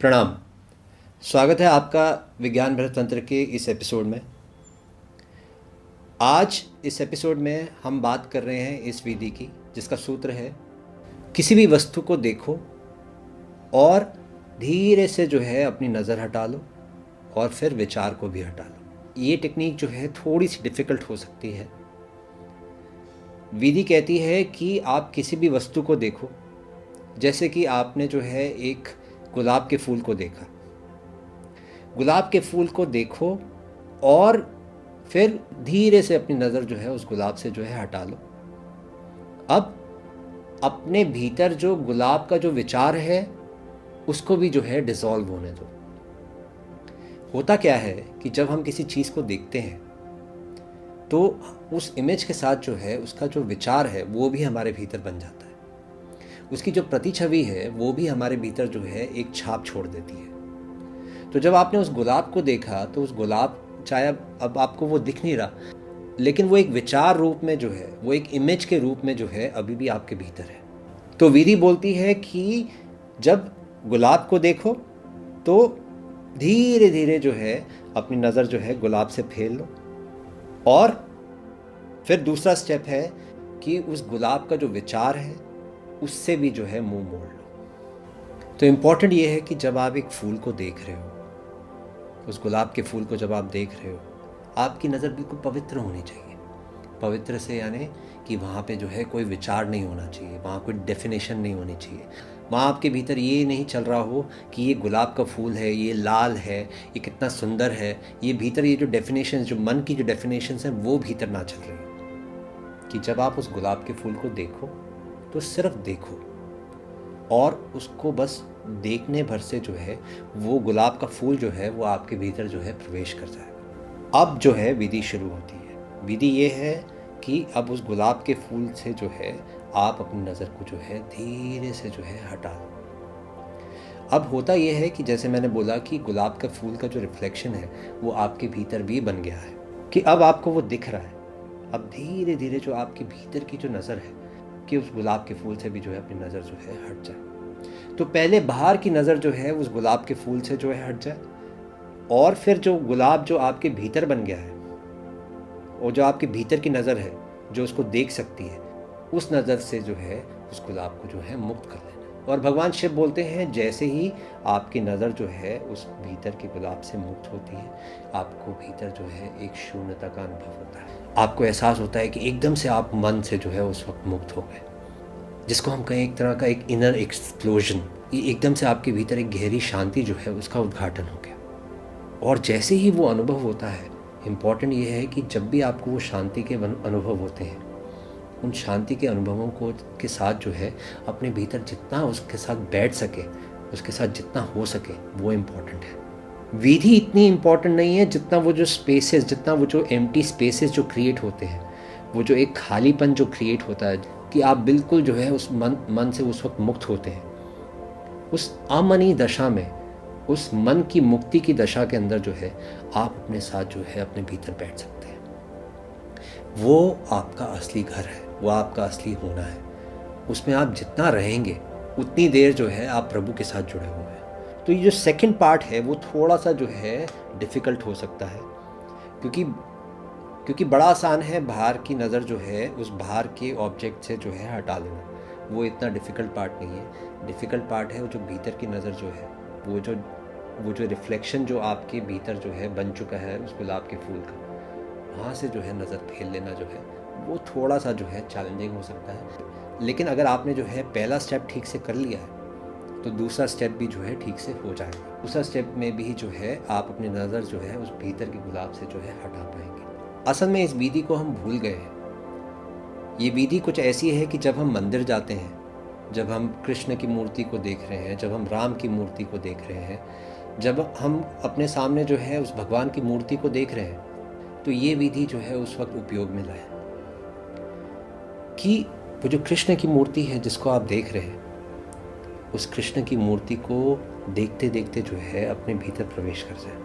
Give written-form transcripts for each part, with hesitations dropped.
प्रणाम। स्वागत है आपका विज्ञान भरत तंत्र के इस एपिसोड में। आज इस एपिसोड में हम बात कर रहे हैं इस विधि की जिसका सूत्र है किसी भी वस्तु को देखो और धीरे से जो है अपनी नज़र हटा लो और फिर विचार को भी हटा लो। ये टेक्निक जो है थोड़ी सी डिफ़िकल्ट हो सकती है। विधि कहती है कि आप किसी भी वस्तु को देखो, जैसे कि आपने जो है एक गुलाब के फूल को देखा। गुलाब के फूल को देखो और फिर धीरे से अपनी नज़र जो है उस गुलाब से जो है हटा लो। अब अपने भीतर जो गुलाब का जो विचार है उसको भी जो है डिसॉल्व होने दो। होता क्या है कि जब हम किसी चीज़ को देखते हैं तो उस इमेज के साथ जो है उसका जो विचार है वो भी हमारे भीतर बन जाता है। उसकी जो प्रतिछवि है वो भी हमारे भीतर जो है एक छाप छोड़ देती है। तो जब आपने उस गुलाब को देखा तो उस गुलाब चाहे अब आपको वो दिख नहीं रहा, लेकिन वो एक विचार रूप में जो है, वो एक इमेज के रूप में जो है अभी भी आपके भीतर है। तो विधि बोलती है कि जब गुलाब को देखो तो धीरे धीरे जो है अपनी नज़र जो है गुलाब से फेर लो और फिर दूसरा स्टेप है कि उस गुलाब का जो विचार है उससे भी जो है मुंह मोड़ लो। तो इम्पॉर्टेंट ये है कि जब आप एक फूल को देख रहे हो, उस गुलाब के फूल को जब आप देख रहे हो, आपकी नज़र बिल्कुल पवित्र होनी चाहिए। पवित्र से यानी कि वहाँ पे जो है कोई विचार नहीं होना चाहिए, वहाँ कोई डेफिनेशन नहीं होनी चाहिए। वहाँ आपके भीतर ये नहीं चल रहा हो कि ये गुलाब का फूल है, ये लाल है, ये कितना सुंदर है। ये भीतर ये जो डेफिनेशन, जो मन की जो डेफिनेशन हैं वो भीतर ना चल रही हो। कि जब आप उस गुलाब के फूल को देखो तो सिर्फ देखो और उसको बस देखने भर से जो है वो गुलाब का फूल जो है वो आपके भीतर जो है प्रवेश कर जाएगा। अब जो है विधि शुरू होती है। विधि ये है कि अब उस गुलाब के फूल से जो है आप अपनी नज़र को जो है धीरे से जो है हटा दो। अब होता यह है कि जैसे मैंने बोला कि गुलाब का फूल का जो रिफ्लेक्शन है वो आपके भीतर भी बन गया है कि अब आपको वो दिख रहा है। अब धीरे धीरे जो आपके भीतर की जो नज़र है कि उस गुलाब के फूल से भी जो है अपनी नज़र जो है हट जाए। तो पहले बाहर की नज़र जो है उस गुलाब के फूल से जो है हट जाए और फिर जो गुलाब जो आपके भीतर बन गया है और जो आपके भीतर की नज़र है जो उसको देख सकती है, उस नज़र से जो है उस गुलाब को जो है मुक्त कर लेना। और भगवान शिव बोलते हैं जैसे ही आपकी नज़र जो है उस भीतर के गुलाब से मुक्त होती है, आपको भीतर जो है एक शून्यता का अनुभव होता है। आपको एहसास होता है कि एकदम से आप मन से जो है उस वक्त मुक्त हो गए, जिसको हम कहें एक तरह का एक इनर एक्सप्लोजन। ये एकदम से आपके भीतर एक गहरी शांति जो है उसका उद्घाटन हो गया। और जैसे ही वो अनुभव होता है, इम्पॉर्टेंट ये है कि जब भी आपको वो शांति के अनुभव होते हैं, उन शांति के अनुभवों को के साथ जो है अपने भीतर जितना उसके साथ बैठ सके, उसके साथ जितना हो सके वो इम्पॉर्टेंट है। विधि इतनी इम्पॉर्टेंट नहीं है जितना वो जो स्पेसेस, जितना वो जो एम्प्टी स्पेसेस जो क्रिएट होते हैं, वो जो एक खालीपन जो क्रिएट होता है कि आप बिल्कुल जो है उस मन से उस वक्त मुक्त होते हैं। उस अमनी दशा में, उस मन की मुक्ति की दशा के अंदर जो है आप अपने साथ जो है अपने भीतर बैठ सकते हैं। वो आपका असली घर है, वो आपका असली होना है। उसमें आप जितना रहेंगे उतनी देर जो है आप प्रभु के साथ जुड़े हुए हैं। तो ये जो सेकंड पार्ट है वो थोड़ा सा जो है डिफ़िकल्ट हो सकता है, क्योंकि बड़ा आसान है बाहर की नज़र जो है उस बाहर के ऑब्जेक्ट से जो है हटा लेना। वो इतना डिफ़िकल्ट पार्ट नहीं है। डिफ़िकल्ट पार्ट है वो जो भीतर की नज़र जो है, वो जो रिफ्लेक्शन जो आपके भीतर जो है बन चुका है उस गुलाब के फूल का, वहाँ से जो है नज़र फेर लेना जो है वो थोड़ा सा जो है चैलेंजिंग हो सकता है। लेकिन अगर आपने जो है पहला स्टेप ठीक से कर लिया है तो दूसरा स्टेप भी जो है ठीक से हो जाएगा। दूसरा स्टेप में भी जो है आप अपनी नज़र जो है उस भीतर के गुलाब से जो है हटा पाएंगे। असल में इस विधि को हम भूल गए हैं। ये विधि कुछ ऐसी है कि जब हम मंदिर जाते हैं, जब हम कृष्ण की मूर्ति को देख रहे हैं, जब हम राम की मूर्ति को देख रहे हैं, जब हम अपने सामने जो है उस भगवान की मूर्ति को देख रहे हैं, तो ये विधि जो है उस वक्त उपयोग में लाए कि वो जो कृष्ण की मूर्ति है जिसको आप देख रहे हैं, उस कृष्ण की मूर्ति को देखते देखते जो है अपने भीतर प्रवेश कर जाए।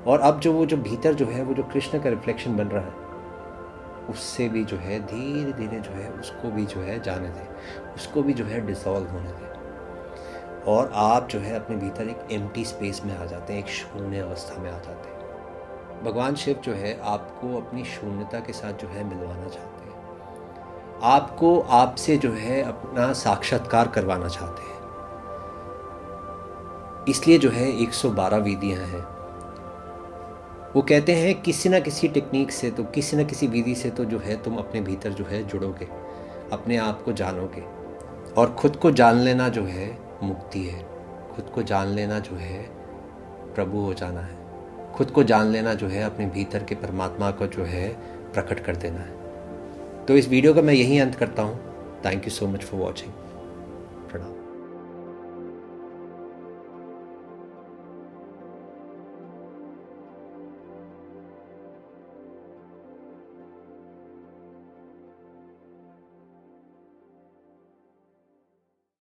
और अब वो जो भीतर जो है वो जो कृष्ण का रिफ्लेक्शन बन रहा है, उससे भी जो है धीरे धीरे जो है उसको भी जो है जाने दें, उसको भी जो है डिसॉल्व होने दें। और आप जो है अपने भीतर एक एम्प्टी स्पेस में आ जाते हैं, एक शून्य अवस्था में आ जाते हैं। भगवान शिव जो है आपको अपनी शून्यता के साथ जो है मिलवाना चाहते हैं, आपको आपसे जो है अपना साक्षात्कार करवाना चाहते हैं। इसलिए जो है 112 विधियाँ हैं। वो कहते हैं किसी ना किसी टेक्निक से, तो किसी ना किसी विधि से तो जो है तुम अपने भीतर जो है जुड़ोगे, अपने आप को जानोगे। और ख़ुद को जान लेना जो है मुक्ति है। खुद को जान लेना जो है प्रभु हो जाना है। खुद को जान लेना जो है अपने भीतर के परमात्मा को जो है प्रकट कर देना है। तो इस वीडियो का मैं यही अंत करता हूँ। Thank you so much for watching.